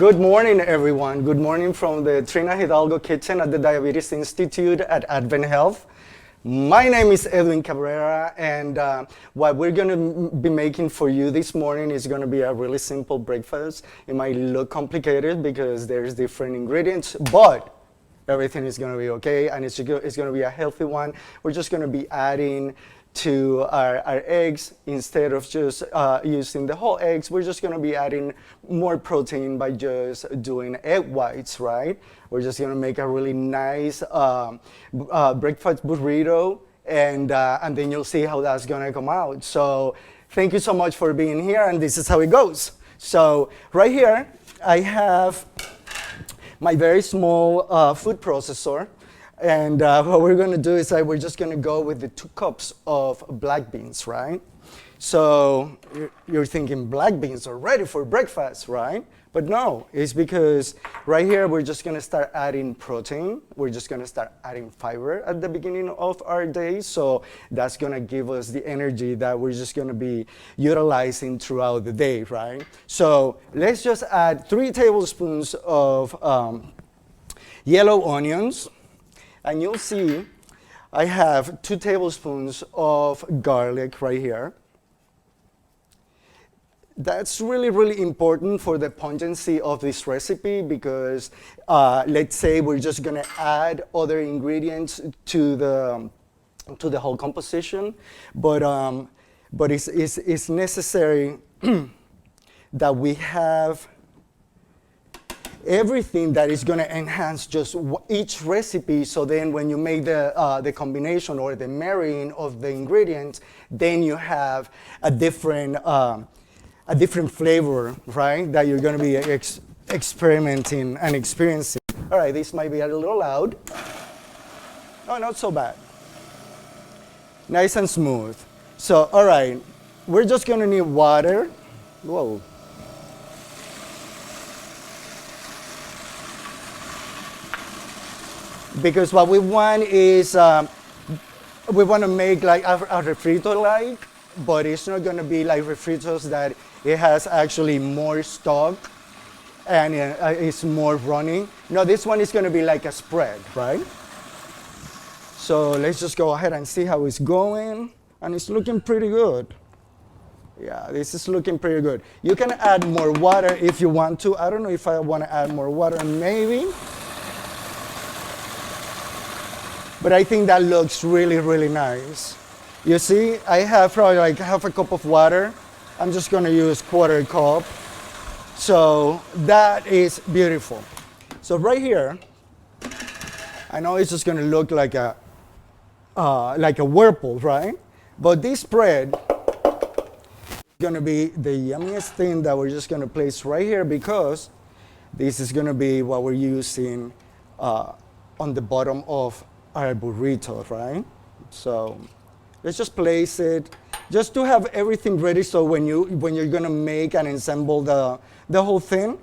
Good morning, everyone. Good morning from the Trina Hidalgo kitchen at the Diabetes Institute at Advent Health. My name is Edwin Cabrera, and what we're going to be making for you this morning is going to be a really simple breakfast. It might look complicated because there's different ingredients, but everything is going to be okay, and it's going to be a healthy one. We're just going to be adding to our eggs. Instead of just using the whole eggs, we're just going to be adding more protein by just doing egg whites, right? We're just going to make a really nice breakfast burrito, and then you'll see how that's going to come out. So thank you so much for being here, and this is how it goes. So right here, I have my very small food processor. And what we're going to do is we're just going to go with the 2 cups of black beans, right? So you're thinking black beans are ready for breakfast, right? But no, it's because right here we're just going to start adding protein. We're just going to start adding fiber at the beginning of our day. So that's going to give us the energy that we're just going to be utilizing throughout the day, right? So let's just add 3 tablespoons of yellow onions. And you'll see I have 2 tablespoons of garlic right here. That's really, really important for the pungency of this recipe because let's say we're just going to add other ingredients to the whole composition, but it's necessary that we have everything that is going to enhance just each recipe, so then when you make the combination or the marrying of the ingredients, then you have a different flavor, right, that you're going to be experimenting and experiencing. All right, this might be a little loud. Oh, not so bad. Nice and smooth. So, all right, we're just going to need water. Whoa. Because what we want is, we want to make like a refrito-like, but it's not going to be like refritos that it has actually more stock and it's more running. No, this one is going to be like a spread, right? So let's just go ahead and see how it's going. And it's looking pretty good. Yeah, this is looking pretty good. You can add more water if you want to. I don't know if I want to add more water, maybe. But I think that looks really, really nice. You see, I have probably like half a cup of water. I'm just going to use 1/4 cup. So that is beautiful. So right here, I know it's just going to look like a whirlpool, right? But this spread is going to be the yummiest thing that we're just going to place right here, because this is going to be what we're using on the bottom of our burrito, right? So let's just place it, just to have everything ready, so when you're gonna make and assemble the whole thing,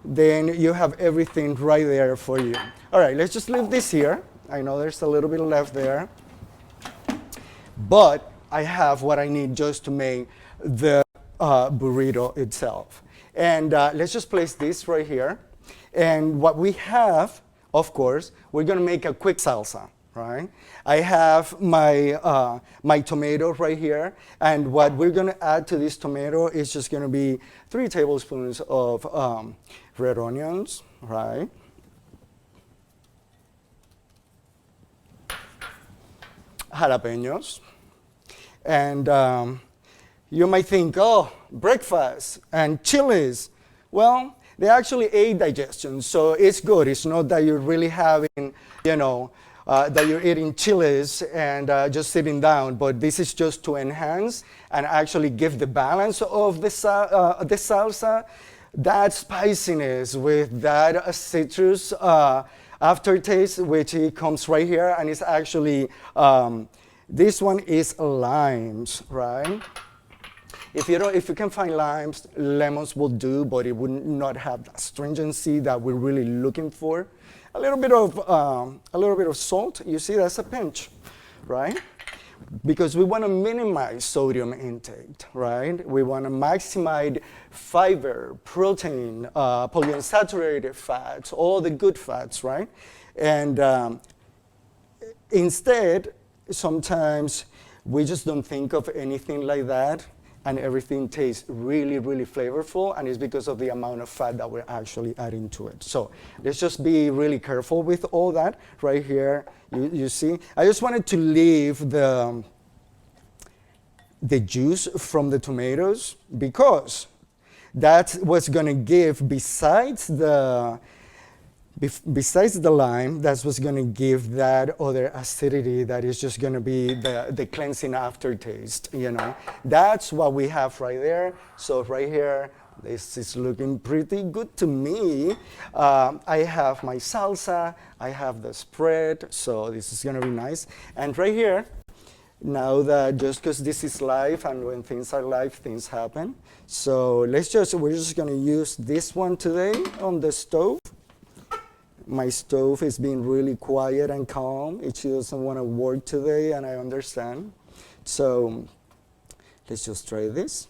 then you have everything right there for you. All right, let's just leave this here. I know there's a little bit left there, but I have what I need just to make the burrito itself. And let's just place this right here. And what we have, of course, we're going to make a quick salsa, right? I have my my tomato right here, and what we're going to add to this tomato is just going to be 3 tablespoons of red onions, right? Jalapenos. And you might think, oh, breakfast and chilies. Well, they actually aid digestion, so it's good. It's not that you're really having, that you're eating chilies and just sitting down, but this is just to enhance and actually give the balance of the salsa, that spiciness with that citrus aftertaste, which it comes right here, and it's actually, this one is limes, right? If you can find limes, lemons will do, but it would not have that stringency that we're really looking for. A little bit of salt. You see, that's a pinch, right? because we want to minimize sodium intake, right? We want to maximize fiber, protein, polyunsaturated fats, all the good fats, right? And instead, sometimes we just don't think of anything like that, and everything tastes really, really flavorful, and it's because of the amount of fat that we're actually adding to it. So let's just be really careful with all that. Right here, you see, I just wanted to leave the juice from the tomatoes, because that's what's going to give, besides the lime, that's what's going to give that other acidity that is just going to be the cleansing aftertaste, you know. That's what we have right there. So right here, this is looking pretty good to me. I have my salsa, I have the spread, so this is going to be nice. And right here, now that just because this is live, and when things are live, things happen. So we're just going to use this one today on the stove. My stove is being really quiet and calm. It doesn't want to work today, and I understand. So let's just try this.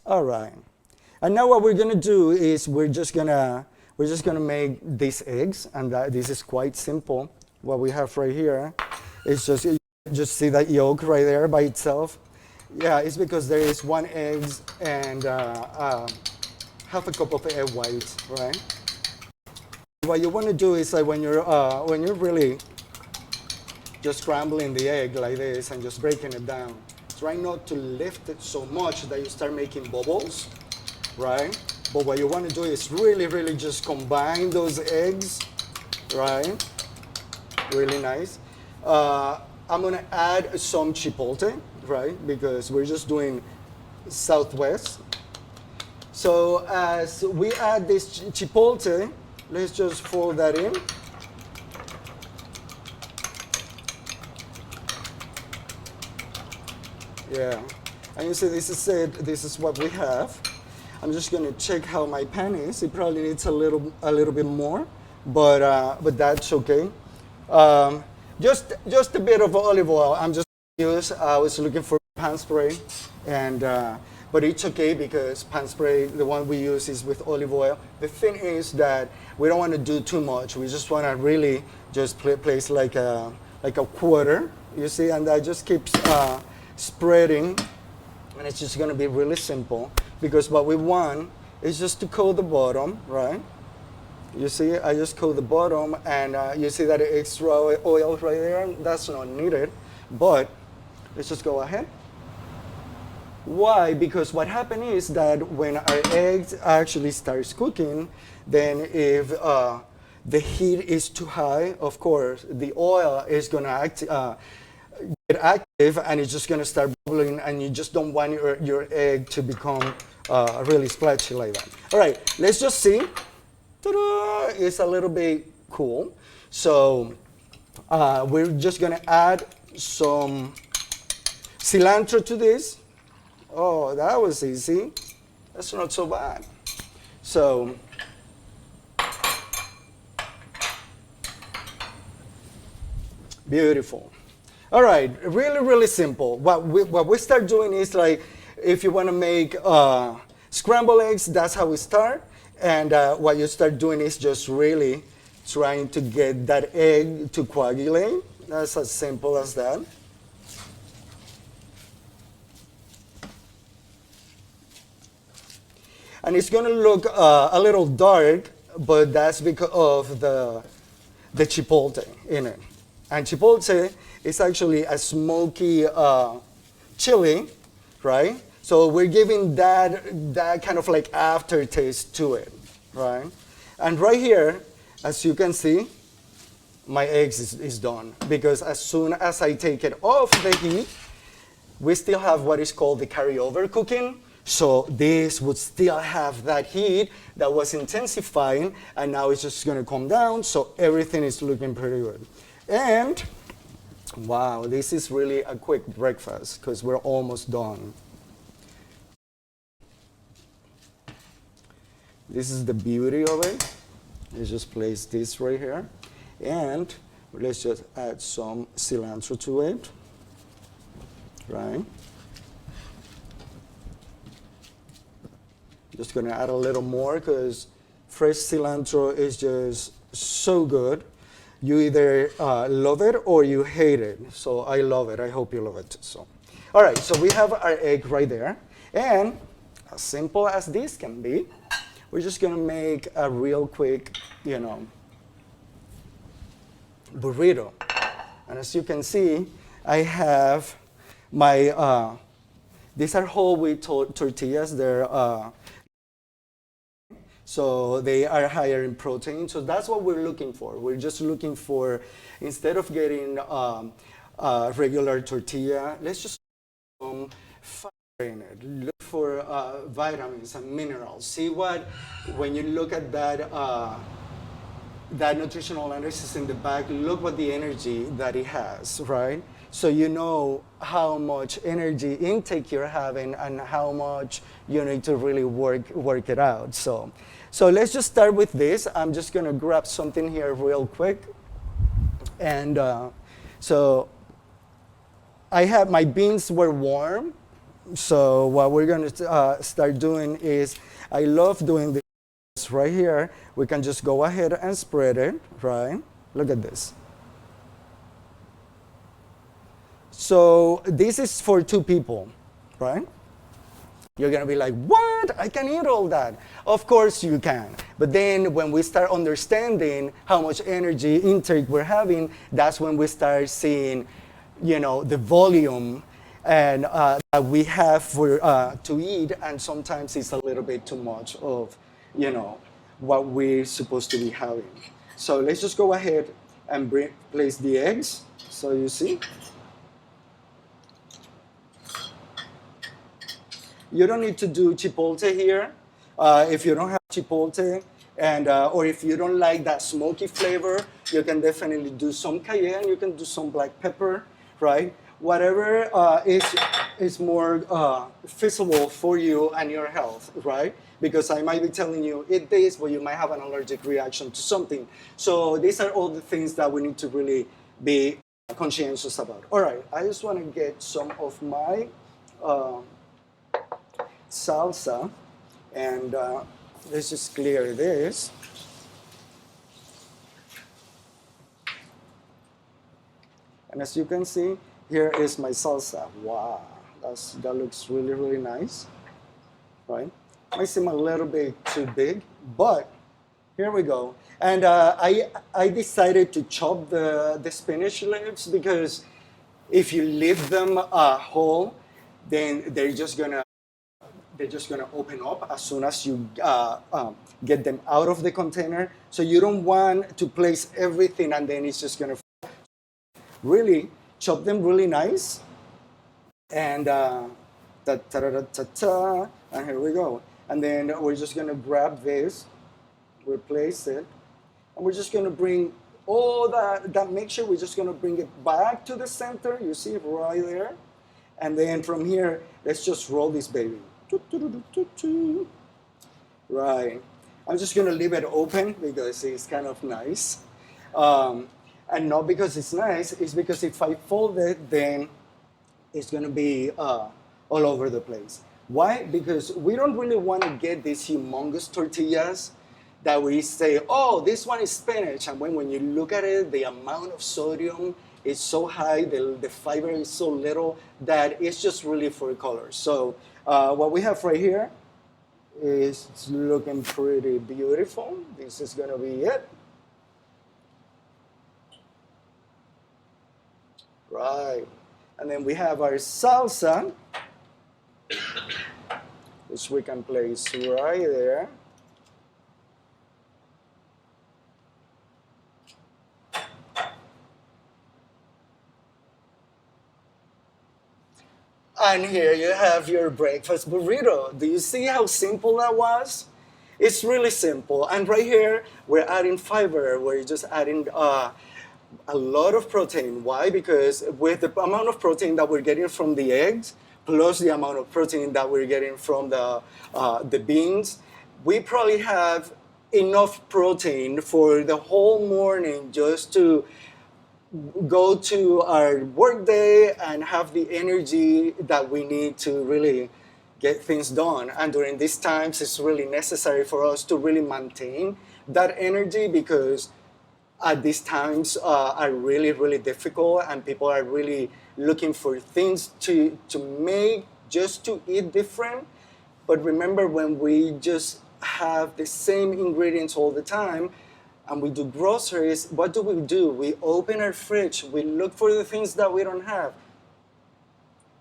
All right. And now what we're gonna do is we're just gonna make these eggs, and this is quite simple. What we have right here is just see that yolk right there by itself. Yeah, it's because there is one egg and half a cup of egg whites, right? What you want to do is, like, when you're really just scrambling the egg like this and just breaking it down, try not to lift it so much that you start making bubbles, right? But what you want to do is really, really just combine those eggs, right? Really nice. I'm gonna add some chipotle, right? Because we're just doing Southwest. So as we add this chipotle, let's just fold that in. Yeah, and you see, this is it. This is what we have. I'm just gonna check how my pan is. It probably needs a little bit more, but that's okay. Just a bit of olive oil. I was looking for pan spray, and but it's okay because pan spray, the one we use, is with olive oil. The thing is that we don't want to do too much. We just want to really just place like a quarter, you see, and that just keeps spreading, and it's just going to be really simple, because what we want is just to coat the bottom, right? You see, I just coat the bottom, and you see that extra oil right there? That's not needed, but let's just go ahead. Why? Because what happens is that when our eggs actually starts cooking, then if the heat is too high, of course, the oil is going to get active, and it's just going to start bubbling, and you just don't want your egg to become really splashy like that. All right, let's just see. Ta-da! It's a little bit cool. So we're just going to add some cilantro to this. Oh, that was easy. That's not so bad. So beautiful. All right, really, really simple. What we start doing is, like, if you want to make scrambled eggs, that's how we start. And what you start doing is just really trying to get that egg to coagulate. That's as simple as that. And it's going to look a little dark, but that's because of the chipotle in it. And chipotle is actually a smoky chili, right? So we're giving that kind of like aftertaste to it, right? And right here, as you can see, my eggs is done. Because as soon as I take it off the heat, we still have what is called the carryover cooking. So this would still have that heat that was intensifying, and now it's just going to come down, so everything is looking pretty good. And wow, this is really a quick breakfast because we're almost done. This is the beauty of it. Let's just place this right here. And Let's just add some cilantro to it, right? Just gonna add a little more because fresh cilantro is just so good. You either love it or you hate it. So I love it. I hope you love it too. So, all right. So we have our egg right there, and as simple as this can be, we're just gonna make a real quick, burrito. And as you can see, I have my. These are whole wheat tortillas. So they are higher in protein. So that's what we're looking for. We're just looking for, instead of getting a regular tortilla, let's just put some fiber in it. Look for vitamins and minerals. See when you look at that nutritional analysis in the back, look what the energy that it has, right? So you know how much energy intake you're having and how much you need to really work it out. So let's just start with this. I'm just gonna grab something here real quick. And so I have, my beans were warm. So what we're gonna start doing is, I love doing this right here. We can just go ahead and spread it, right? Look at this. So this is for 2 people, right? You're gonna be like, what? I can eat all that. Of course you can. But then when we start understanding how much energy intake we're having, that's when we start seeing, the volume and that we have for to eat, and sometimes it's a little bit too much of, what we're supposed to be having. So let's just go ahead and place the eggs. So you see. You don't need to do chipotle here. If you don't have chipotle, and or if you don't like that smoky flavor, you can definitely do some cayenne. You can do some black pepper, right? Whatever is more feasible for you and your health, right? Because I might be telling you eat this, but you might have an allergic reaction to something. So these are all the things that we need to really be conscientious about. All right, I just want to get some of my salsa, and let's just clear this. And as you can see, here is my salsa. Wow, that looks really, really nice, right? Might seem a little bit too big, but here we go. And I decided to chop the spinach leaves, because if you leave them whole, then they're just gonna open up as soon as you get them out of the container. So you don't want to place everything and then it's just gonna really chop them really nice. And and here we go. And then we're just gonna grab this, replace it, and we're just gonna bring all that mixture, we're just gonna bring it back to the center, you see, right there. And then from here, let's just roll this baby. Right. I'm just gonna leave it open because it's kind of nice. And not because it's nice, it's because if I fold it, then it's gonna be all over the place. Why? Because we don't really want to get these humongous tortillas that we say, oh, this one is spinach. And when you look at it, the amount of sodium is so high, the fiber is so little, that it's just really for color. So what we have right here is looking pretty beautiful. This is gonna be it. Right. And then we have our salsa, which we can place right there. And here you have your breakfast burrito. Do you see how simple that was? It's really simple. And right here, we're adding fiber. We're just adding a lot of protein. Why? Because with the amount of protein that we're getting from the eggs, plus the amount of protein that we're getting from the beans, we probably have enough protein for the whole morning just to go to our work day and have the energy that we need to really get things done. And during these times, it's really necessary for us to really maintain that energy, because at these times are really, really difficult, and people are really looking for things to make just to eat different. But remember, when we just have the same ingredients all the time and we do groceries, what do? We open our fridge, we look for the things that we don't have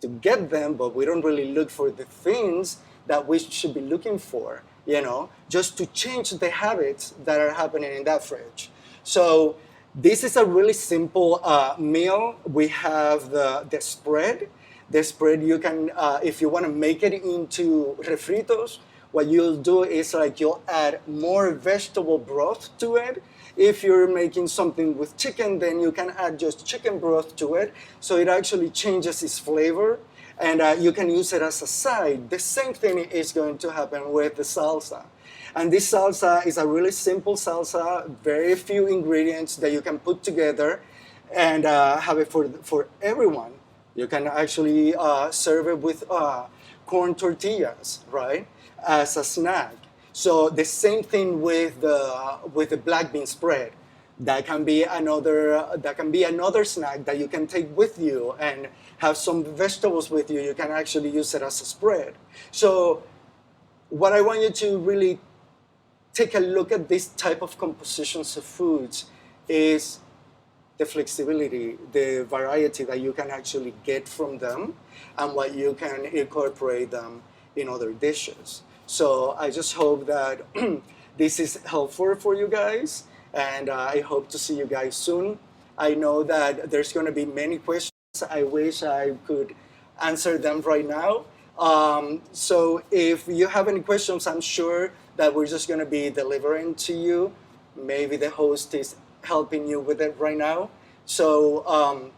to get them, but we don't really look for the things that we should be looking for, just to change the habits that are happening in that fridge. So this is a really simple meal. We have the spread. The spread, you can, if you want to make it into refritos, what you'll do is like you'll add more vegetable broth to it. If you're making something with chicken, then you can add just chicken broth to it. So it actually changes its flavor, and you can use it as a side. The same thing is going to happen with the salsa. And this salsa is a really simple salsa, very few ingredients that you can put together and have it for everyone. You can actually serve it with corn tortillas, right, as a snack. So the same thing with the black bean spread. That can be another snack that you can take with you and have some vegetables with you. You can actually use it as a spread. So what I want you to really take a look at this type of compositions of foods is the flexibility, the variety that you can actually get from them, and what you can incorporate them in other dishes. So I just hope that this is helpful for you guys, and I hope to see you guys soon. I know that there's going to be many questions. I wish I could answer them right now. So if you have any questions, I'm sure that we're just going to be delivering to you. Maybe the host is helping you with it right now. So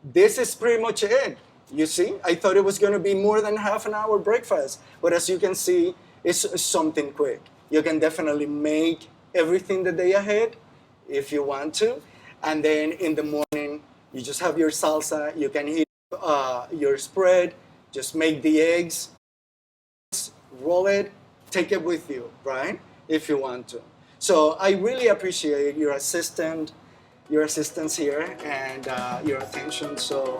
this is pretty much it. You see, I thought it was going to be more than half an hour breakfast, but as you can see, it's something quick. You can definitely make everything the day ahead if you want to, and then in the morning you just have your salsa. You can heat your spread, just make the eggs, roll it, take it with you, right? If you want to. So I really appreciate your assistance here and your attention. So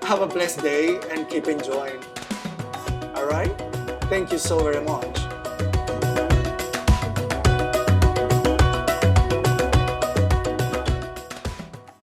have a blessed day and keep enjoying. All right? Thank you so very much.